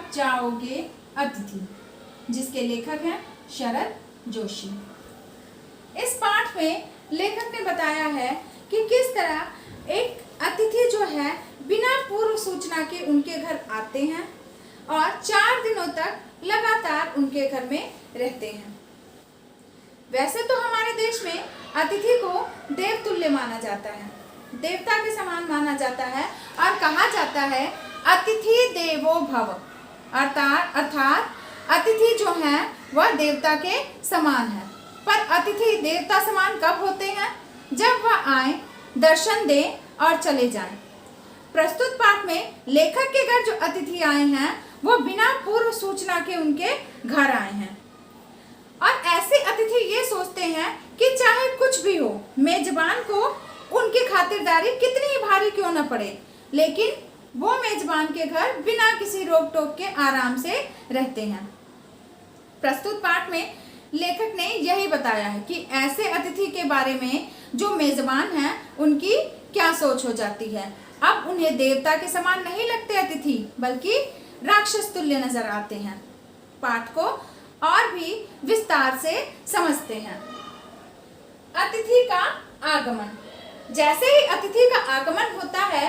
आप जाओगे अतिथि, जिसके लेखक हैं शरद जोशी। इस पाठ में लेखक ने बताया है कि किस तरह एक अतिथि जो है बिना पूर्व सूचना के उनके घर आते हैं और 4 दिनों तक लगातार उनके घर में रहते हैं। वैसे तो हमारे देश में अतिथि को देवतुल्य माना जाता है, देवता के समान माना जाता है और कहा जाता है अतिथि देवो भव, अर्थात अतिथि जो है वह देवता के समान है। पर अतिथि देवता समान कब होते हैं? जब वह आए, दर्शन दें और चले जाएं। प्रस्तुत पाठ में लेखक के घर जो अतिथि आए हैं वो बिना पूर्व सूचना के उनके घर आए हैं और ऐसे अतिथि ये सोचते हैं कि चाहे कुछ भी हो, मेजबान को उनकी खातिरदारी कितनी ही भारी क्यों न पड़े, लेकिन वो मेजबान के घर बिना किसी रोक टोक के आराम से रहते हैं। प्रस्तुत पाठ में लेखक ने यही बताया है कि ऐसे अतिथि के बारे में जो मेजबान हैं उनकी क्या सोच हो जाती है। अब उन्हें देवता के समान नहीं लगते अतिथि, बल्कि राक्षस तुल्य नजर आते हैं। पाठ को और भी विस्तार से समझते हैं। अतिथि का आगमन। जैसे ही अतिथि का आगमन होता है,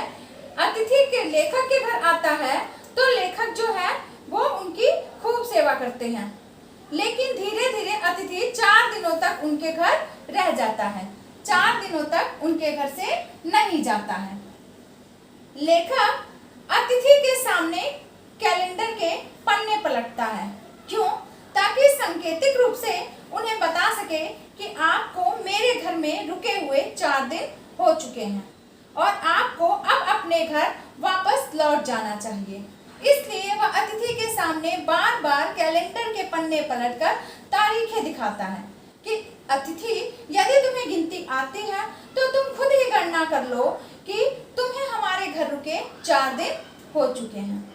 अतिथि के लेखक के घर आता है, तो लेखक जो है वो उनकी खूब सेवा करते हैं। लेकिन धीरे धीरे अतिथि 4 दिनों तक उनके घर रह जाता है, 4 दिनों तक उनके घर से नहीं जाता है। लेखक अतिथि के सामने कैलेंडर के पन्ने पलटता है। क्यों? ताकि सांकेतिक रूप से उन्हें बता सके कि आपको मेरे घर में रुके हुए 4 दिन हो चुके हैं और आपको अब अपने घर वापस लौट जाना चाहिए। इसलिए वह अतिथि के सामने बार बार कैलेंडर के पन्ने पलटकर तारीखें दिखाता है कि अतिथि, यदि तुम्हें गिनती आती है तो तुम खुद ही गणना कर लो कि तुम्हें हमारे घर रुके 4 दिन हो चुके हैं।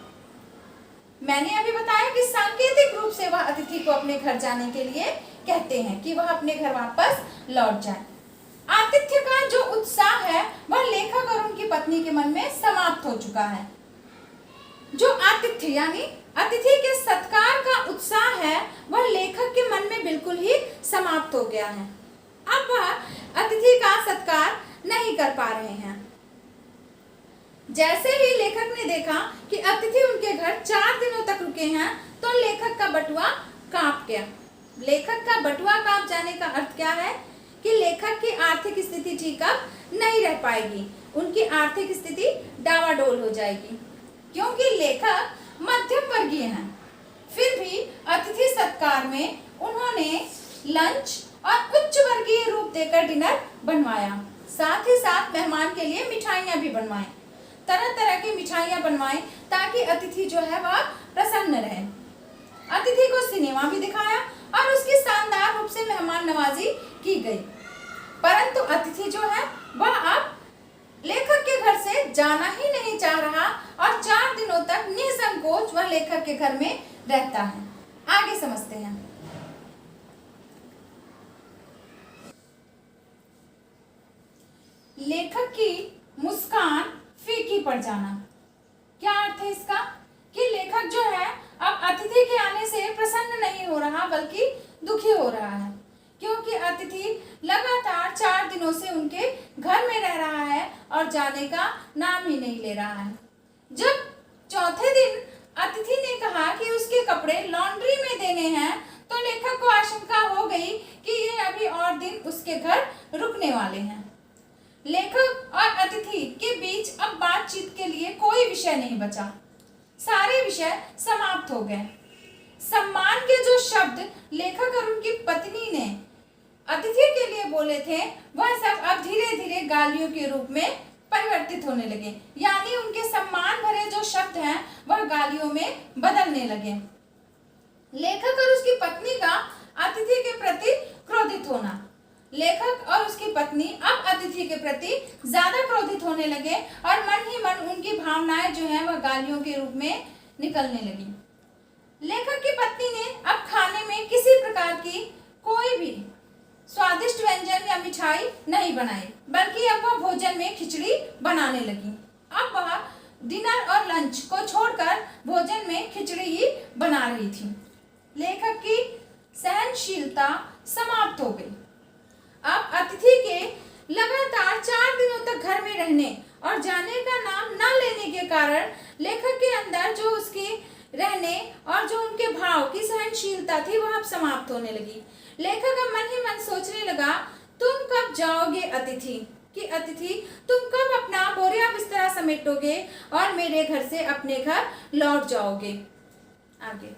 मैंने अभी बताया कि सांकेतिक रूप से वह अतिथि को अपने घर जाने के लिए कहते हैं कि वह अपने घर वापस लौट जाए। आतिथ्य का जो उत्साह है वह लेखक और उनकी पत्नी के मन में समाप्त हो चुका है। जो आतिथ्य यानी अतिथि के सत्कार का उत्साह है वह लेखक के मन में बिल्कुल ही समाप्त हो गया है। अब वह अतिथि का सत्कार नहीं कर पा रहे हैं। जैसे ही लेखक ने देखा कि अतिथि उनके घर 4 दिनों तक रुके हैं, तो लेखक का बटुआ कांप गया। लेखक का बटुआ कांप जाने का अर्थ क्या है कि लेखक की आर्थिक स्थिति ठीक अब नहीं रह पाएगी, उनकी आर्थिक स्थिति डावाडोल हो जाएगी, क्योंकि लेखक मध्यम वर्गीय हैं। फिर भी अतिथि सत्कार में उन्होंने लंच और उच्च वर्गीय रूप देकर डिनर बनवाया। साथ ही साथ मेहमान के लिए मिठाइयां भी बनवाएं, तरह तरह की मिठाइयां बनवाएं ताकि अतिथि जो है वह प्रसन्न रहे। अतिथि को सिनेमा भी दिखाया और उसकी शानदार रूप से मेहमान नवाजी की गई। परंतु अतिथि जो है वह अब लेखक के घर से जाना ही नहीं चाह रहा और 4 दिनों तक निसंकोच वह लेखक के घर में रहता है। आगे समझते हैं। लेखक की मुस्कान फीकी पड़ जाना। क्या अर्थ है इसका? कि लेखक जो है अब अतिथि के आने से प्रसन्न नहीं हो रहा, बल्कि दुखी हो रहा है, क्योंकि अतिथि लगातार 4 दिनों से उनके घर में रह रहा है और जाने का नाम ही नहीं ले रहा है। जब चौथे दिन अतिथि ने कहा कि उसके कपड़े लॉन्ड्री में देने हैं, तो लेखक को आशंका हो गई कि ये अभी और दिन उसके घर रुकने वाले हैं। लेखक और अतिथि के बीच अब बातचीत के लिए कोई विषय नहीं बचा, सारे विषय समाप्त हो गए। सम्मान के जो शब्द लेखक और उनकी पत्नी ने अतिथि के लिए बोले थे, वह सब अब धीरे धीरे गालियों के रूप में परिवर्तित होने लगे, यानी उनके सम्मान भरे जो शब्द हैं वह गालियों में बदलने लगे। लेखक और उसकी पत्नी का अतिथि के प्रति क्रोधित होना। लेखक और उसकी पत्नी अब अतिथि के प्रति ज्यादा क्रोधित होने लगे और मन ही मन उनकी भावनाएं जो हैं वह गालियों के रूप में निकलने लगी। लेखक की पत्नी ने अब खाने में किसी प्रकार की कोई भी स्वादिष्ट व्यंजन या मिठाई नहीं बनाई, बल्कि अब वह भोजन में खिचड़ी बनाने लगी। अब वह डिनर और लंच को छोड़कर भोजन में खिचड़ी ही जा रही थी। लेखक की सहनशीलता समाप्त हो गई। अब अतिथि के लगातार 4 दिनों तक घर में रहने और जाने का नाम न लेने के कारण लेखक के अंदर जो उसके रहने और जो उनके भाव की सहनशीलता थी वह अब समाप्त होने लगी। लेखक अब मन ही मन सोचने लगा, तुम कब जाओगे अतिथि, कि अतिथि तुम कब अपना बोरिया बिस्तरा समेटोगे और मेरे घर से अपने घर लौट जाओगे। आगे,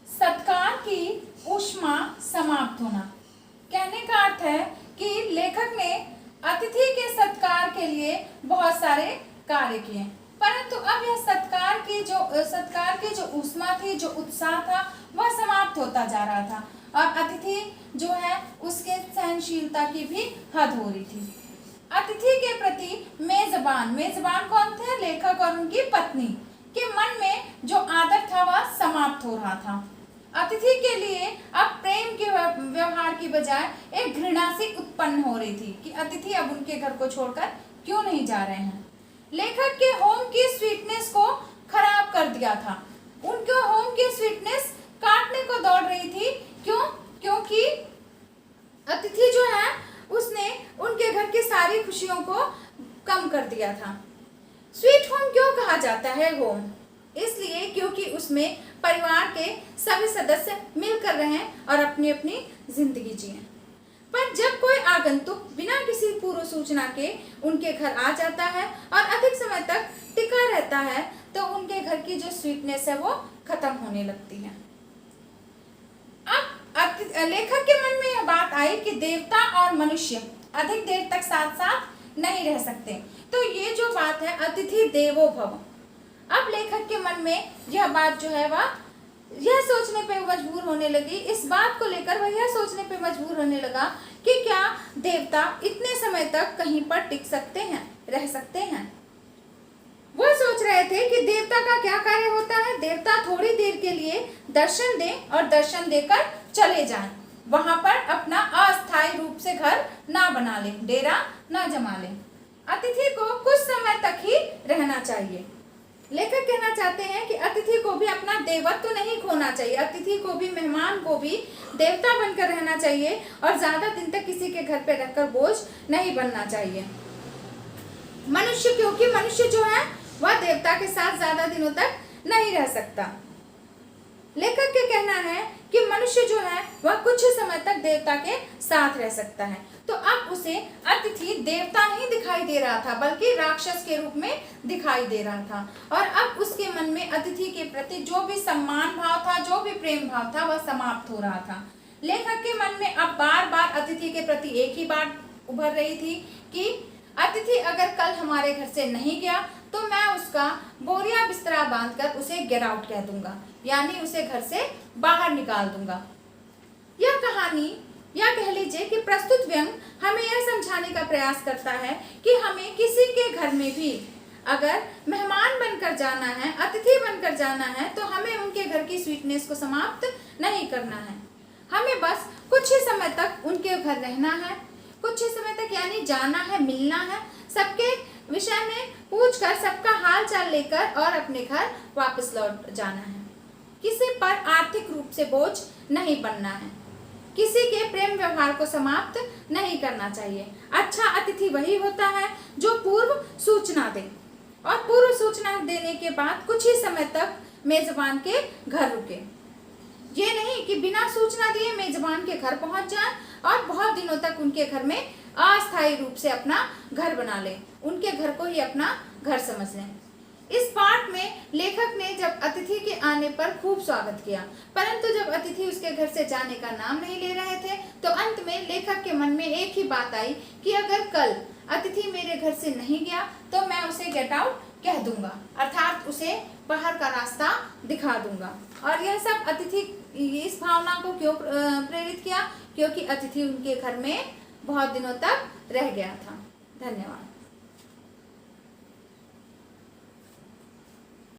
सत्कार की ऊष्मा समाप्त होना। कहने का अर्थ है कि लेखक ने अतिथि के सत्कार के लिए बहुत सारे कार्य किए, परंतु अब यह सत्कार की जो ऊष्मा थी, जो उत्साह था, वह समाप्त होता जा रहा था और अतिथि जो है उसके सहनशीलता की भी हद हो रही थी। अतिथि के प्रति मेजबान कौन थे? लेखक और उनकी पत्नी के मन में जो आदर था वह समाप्त हो रहा था। अतिथि के लिए अब प्रेम के व्यवहार की बजाय एक घृणा सी उत्पन्न हो रही थी कि अतिथि अब उनके घर को छोड़कर क्यों नहीं जा रहे हैं। लेखक के होम की स्वीटनेस को खराब कर दिया था। उनके होम की स्वीटनेस काटने को दौड़ रही थी। क्योंकि अतिथि जो है उसने उनके घर की सारी खुशियों को कम कर दिया था। स्वीट होम क्यों कहा जाता है होम? इसलिए क्योंकि उसमें परिवार के सभी सदस्य मिलकर रहें और अपनी अपनी जिंदगी जिएं। पर जब कोई आगंतुक बिना किसी पूर्व सूचना के उनके घर आ जाता है और अधिक समय तक टिका रहता है तो उनके घर की जो स्वीटनेस है वो खत्म होने लगती है। अब लेखक के मन में यह बात आई कि देवता और मनुष्य अधिक देर तक साथ साथ नहीं रह सकते। तो ये जो बात है अतिथि देवो भव, अब लेखक के मन में यह बात जो है वह यह सोचने पे मजबूर होने लगी, इस बात को लेकर वह यह सोचने पे मजबूर होने लगा कि क्या देवता इतने समय तक कहीं पर टिक सकते हैं, रह सकते हैं। वो सोच रहे थे कि देवता का क्या कार्य होता है। देवता थोड़ी देर के लिए दर्शन दें और दर्शन देकर चले जाएं, वहां पर अपना अस्थायी रूप से घर ना बना लें, डेरा ना जमा लें। अतिथि को कुछ समय तक ही रहना चाहिए। लेखक कहना चाहते हैं कि अतिथि को भी अपना देवत्व नहीं खोना चाहिए, अतिथि को भी, मेहमान को भी देवता बनकर रहना चाहिए और ज्यादा दिन तक किसी के घर पे रहकर बोझ नहीं बनना चाहिए। मनुष्य, क्योंकि मनुष्य जो है वह देवता के साथ ज्यादा दिनों तक नहीं रह सकता। लेखक के कहना है कि मनुष्य जो है वह कुछ ही समय तक देवता के साथ रह सकता है। तो अब उसे अतिथि देवता नहीं दिखाई दे रहा था बल्कि राक्षस के रूप में दिखाई दे रहा था और अब उसके मन में अतिथि के प्रति जो भी सम्मान भाव था, जो भी प्रेम भाव था, वह समाप्त हो रहा था। लेखक के मन में अब बार बार अतिथि के प्रति एक ही बात उभर रही थी कि अतिथि अगर कल हमारे घर से नहीं गया तो मैं उसका बोरिया बिस्तरा बांधकर उसे गेट आउट कह दूंगा, यानी उसे घर से बाहर निकाल दूंगा। यह कहानी या कह लीजिए कि प्रस्तुत व्यंग हमें यह समझाने का प्रयास करता है कि हमें किसी के घर में भी अगर मेहमान बनकर जाना है, अतिथि बनकर जाना है, तो हमें उनके घर की स्वीटनेस को समाप्त नहीं करना है। हमें बस कुछ ही समय तक उनके घर रहना है, कुछ ही समय तक, यानी जाना है, मिलना है, सबके विषय में पूछकर, सबका हाल चाल लेकर और अपने घर वापस लौट जाना है। किसी पर आर्थिक रूप से बोझ नहीं बनना है, किसी के प्रेम व्यवहार को समाप्त नहीं करना चाहिए। अच्छा अतिथि वही होता है जो पूर्व सूचना दे और पूर्व सूचना देने के बाद कुछ ही समय तक मेजबान के घर रुके। ये नहीं कि बिना सूचना दिए मेजबान के घर पहुंच जाए और बहुत दिनों तक उनके घर में अस्थायी रूप से अपना घर बना ले, उनके घर को ही अपना घर समझ लें। इस पाठ में लेखक ने जब अतिथि के आने पर खूब स्वागत किया, परंतु जब अतिथि उसके घर से जाने का नाम नहीं ले रहे थे तो अंत में लेखक के मन में एक ही बात आई कि अगर कल अतिथि मेरे घर से नहीं गया तो मैं उसे गेट आउट कह दूंगा, अर्थात उसे बाहर का रास्ता दिखा दूंगा। और यह सब अतिथि इस भावना को क्यों प्रेरित किया? क्योंकि अतिथि उनके घर में बहुत दिनों तक रह गया था। धन्यवाद।